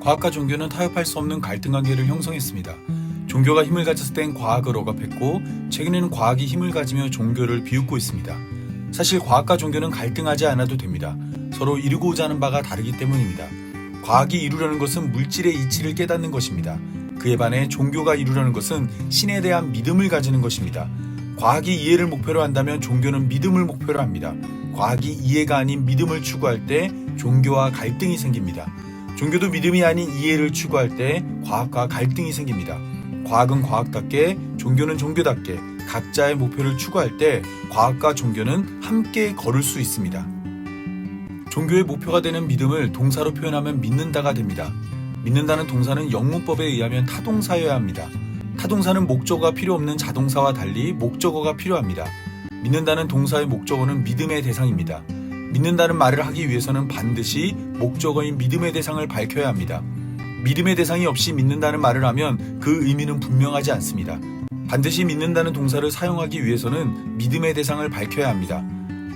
과학과 종교는 타협할 수 없는 갈등 관계를 형성했습니다. 종교가 힘을 가졌을 땐 과학을 억압했고 최근에는 과학이 힘을 가지며 종교를 비웃고 있습니다. 사실 과학과 종교는 갈등하지 않아도 됩니다. 서로 이루고자 하는 바가 다르기 때문입니다. 과학이 이루려는 것은 물질의 이치를 깨닫는 것입니다. 그에 반해 종교가 이루려는 것은 신에 대한 믿음을 가지는 것입니다. 과학이 이해를 목표로 한다면 종교는 믿음을 목표로 합니다. 과학이 이해가 아닌 믿음을 추구할 때 종교와 갈등이 생깁니다. 종교도 믿음이 아닌 이해를 추구할 때 과학과 갈등이 생깁니다. 과학은 과학답게, 종교는 종교답게 각자의 목표를 추구할 때 과학과 종교는 함께 걸을 수 있습니다. 종교의 목표가 되는 믿음을 동사로 표현하면 믿는다가 됩니다. 믿는다는 동사는 영문법에 의하면 타동사여야 합니다. 타동사는 목적어가 필요 없는 자동사와 달리 목적어가 필요합니다. 믿는다는 동사의 목적어는 믿음의 대상입니다. 믿는다는 말을 하기 위해서는 반드시 목적어인 믿음의 대상을 밝혀야 합니다. 믿음의 대상이 없이 믿는다는 말을 하면 그 의미는 분명하지 않습니다. 반드시 믿는다는 동사를 사용하기 위해서는 믿음의 대상을 밝혀야 합니다.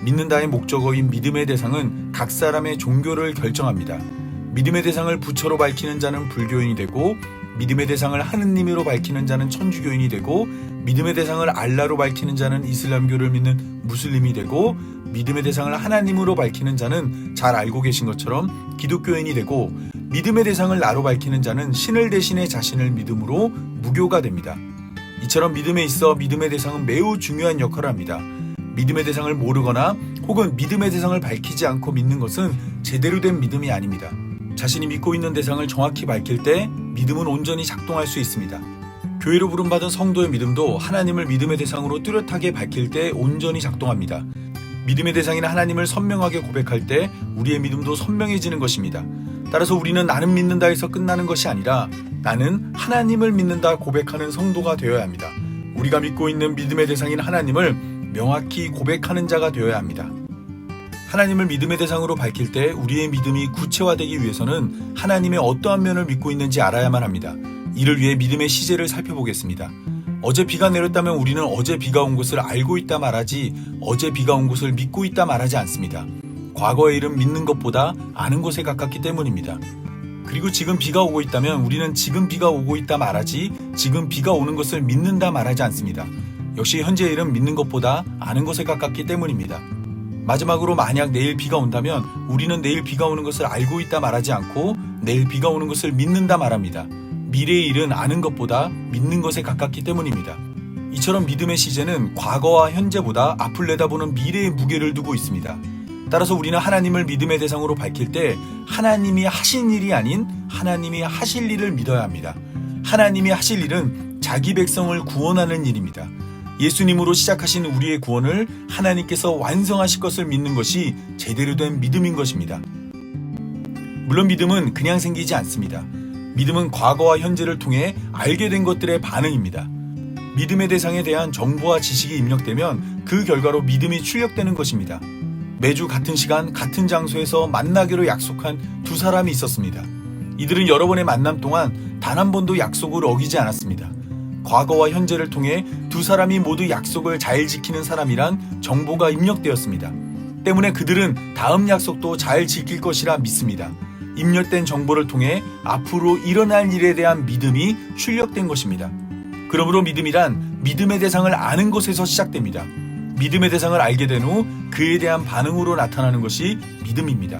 믿는다의 목적어인 믿음의 대상은 각 사람의 종교를 결정합니다. 믿음의 대상을 부처로 밝히는 자는 불교인이 되고, 믿음의 대상을 하느님으로 밝히는 자는 천주교인이 되고, 믿음의 대상을 알라로 밝히는 자는 이슬람교를 믿는 무슬림이 되고, 믿음의 대상을 하나님으로 밝히는 자는 잘 알고 계신 것처럼 기독교인이 되고, 믿음의 대상을 나로 밝히는 자는 신을 대신해 자신을 믿음으로 무교가 됩니다. 이처럼 믿음에 있어 믿음의 대상은 매우 중요한 역할을 합니다. 믿음의 대상을 모르거나 혹은 믿음의 대상을 밝히지 않고 믿는 것은 제대로 된 믿음이 아닙니다. 자신이 믿고 있는 대상을 정확히 밝힐 때 믿음은 온전히 작동할 수 있습니다. 교회로 부름받은 성도의 믿음도 하나님을 믿음의 대상으로 뚜렷하게 밝힐 때 온전히 작동합니다. 믿음의 대상인 하나님을 선명하게 고백할 때 우리의 믿음도 선명해지는 것입니다. 따라서 우리는 나는 믿는다에서 끝나는 것이 아니라 나는 하나님을 믿는다 고백하는 성도가 되어야 합니다. 우리가 믿고 있는 믿음의 대상인 하나님을 명확히 고백하는 자가 되어야 합니다. 하나님을 믿음의 대상으로 밝힐 때 우리의 믿음이 구체화되기 위해서는 하나님의 어떠한 면을 믿고 있는지 알아야만 합니다. 이를 위해 믿음의 시제를 살펴보겠습니다. 어제 비가 내렸다면 우리는 어제 비가 온 것을 알고 있다 말하지 어제 비가 온 것을 믿고 있다 말하지 않습니다. 과거의 일은 믿는 것보다 아는 것에 가깝기 때문입니다. 그리고 지금 비가 오고 있다면 우리는 지금 비가 오고 있다 말하지 지금 비가 오는 것을 믿는다 말하지 않습니다. 역시 현재의 일은 믿는 것보다 아는 것에 가깝기 때문입니다. 마지막으로 만약 내일 비가 온다면 우리는 내일 비가 오는 것을 알고 있다 말하지 않고 내일 비가 오는 것을 믿는다 말합니다. 미래의 일은 아는 것보다 믿는 것에 가깝기 때문입니다. 이처럼 믿음의 시제는 과거와 현재보다 앞을 내다보는 미래의 무게를 두고 있습니다. 따라서 우리는 하나님을 믿음의 대상으로 밝힐 때 하나님이 하신 일이 아닌 하나님이 하실 일을 믿어야 합니다. 하나님이 하실 일은 자기 백성을 구원하는 일입니다. 예수님으로 시작하신 우리의 구원을 하나님께서 완성하실 것을 믿는 것이 제대로 된 믿음인 것입니다. 물론 믿음은 그냥 생기지 않습니다. 믿음은 과거와 현재를 통해 알게 된 것들의 반응입니다. 믿음의 대상에 대한 정보와 지식이 입력되면 그 결과로 믿음이 출력되는 것입니다. 매주 같은 시간, 같은 장소에서 만나기로 약속한 두 사람이 있었습니다. 이들은 여러 번의 만남 동안 단 한 번도 약속을 어기지 않았습니다. 과거와 현재를 통해 두 사람이 모두 약속을 잘 지키는 사람이란 정보가 입력되었습니다. 때문에 그들은 다음 약속도 잘 지킬 것이라 믿습니다. 입력된 정보를 통해 앞으로 일어날 일에 대한 믿음이 출력된 것입니다. 그러므로 믿음이란 믿음의 대상을 아는 것에서 시작됩니다. 믿음의 대상을 알게 된 후 그에 대한 반응으로 나타나는 것이 믿음입니다.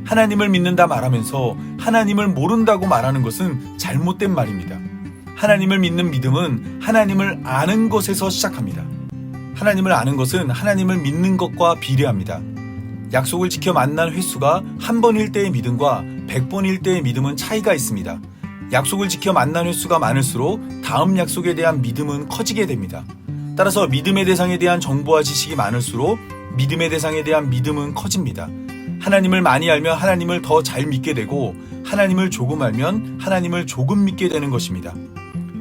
하나님을 믿는다 말하면서 하나님을 모른다고 말하는 것은 잘못된 말입니다. 하나님을 믿는 믿음은 하나님을 아는 것에서 시작합니다. 하나님을 아는 것은 하나님을 믿는 것과 비례합니다. 약속을 지켜 만난 횟수가 한 번일 때의 믿음과 100번일 때의 믿음은 차이가 있습니다. 약속을 지켜 만난 횟수가 많을수록 다음 약속에 대한 믿음은 커지게 됩니다. 따라서 믿음의 대상에 대한 정보와 지식이 많을수록 믿음의 대상에 대한 믿음은 커집니다. 하나님을 많이 알면 하나님을 더 잘 믿게 되고 하나님을 조금 알면 하나님을 조금 믿게 되는 것입니다.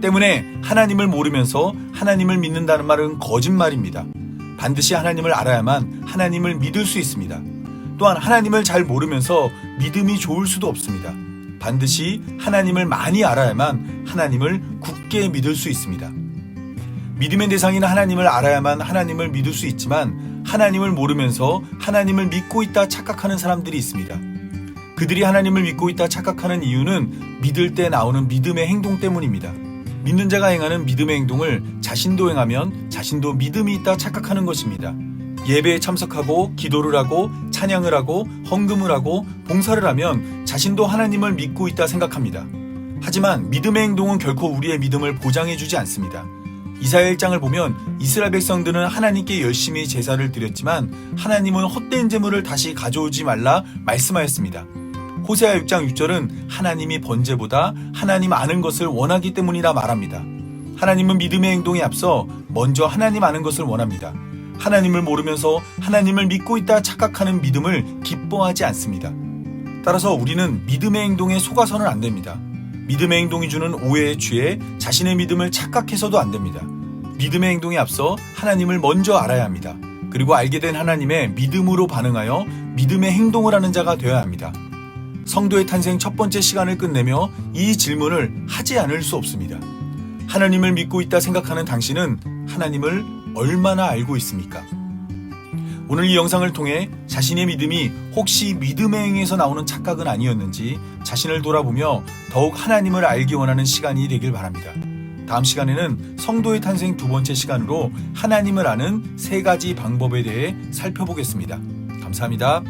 때문에 하나님을 모르면서 하나님을 믿는다는 말은 거짓말입니다. 반드시 하나님을 알아야만 하나님을 믿을 수 있습니다. 또한 하나님을 잘 모르면서 믿음이 좋을 수도 없습니다. 반드시 하나님을 많이 알아야만 하나님을 굳게 믿을 수 있습니다. 믿음의 대상인 하나님을 알아야만 하나님을 믿을 수 있지만 하나님을 모르면서 하나님을 믿고 있다 착각하는 사람들이 있습니다. 그들이 하나님을 믿고 있다 착각하는 이유는 믿을 때 나오는 믿음의 행동 때문입니다. 믿는 자가 행하는 믿음의 행동을 자신도 행하면 자신도 믿음이 있다 착각하는 것입니다. 예배에 참석하고 기도를 하고 찬양을 하고 헌금을 하고 봉사를 하면 자신도 하나님을 믿고 있다 생각합니다. 하지만 믿음의 행동은 결코 우리의 믿음을 보장해주지 않습니다. 이사야 1장을 보면 이스라엘 백성들은 하나님께 열심히 제사를 드렸지만 하나님은 헛된 제물을 다시 가져오지 말라 말씀하였습니다. 호세아 6장 6절은 하나님이 번제보다 하나님 아는 것을 원하기 때문이라 말합니다. 하나님은 믿음의 행동에 앞서 먼저 하나님 아는 것을 원합니다. 하나님을 모르면서 하나님을 믿고 있다 착각하는 믿음을 기뻐하지 않습니다. 따라서 우리는 믿음의 행동에 속아서는 안 됩니다. 믿음의 행동이 주는 오해에 취해 자신의 믿음을 착각해서도 안 됩니다. 믿음의 행동에 앞서 하나님을 먼저 알아야 합니다. 그리고 알게 된 하나님의 믿음으로 반응하여 믿음의 행동을 하는 자가 되어야 합니다. 성도의 탄생 첫 번째 시간을 끝내며 이 질문을 하지 않을 수 없습니다. 하나님을 믿고 있다 생각하는 당신은 하나님을 얼마나 알고 있습니까? 오늘 이 영상을 통해 자신의 믿음이 혹시 믿음의 행위에서 나오는 착각은 아니었는지 자신을 돌아보며 더욱 하나님을 알기 원하는 시간이 되길 바랍니다. 다음 시간에는 성도의 탄생 두 번째 시간으로 하나님을 아는 3가지 방법에 대해 살펴보겠습니다. 감사합니다.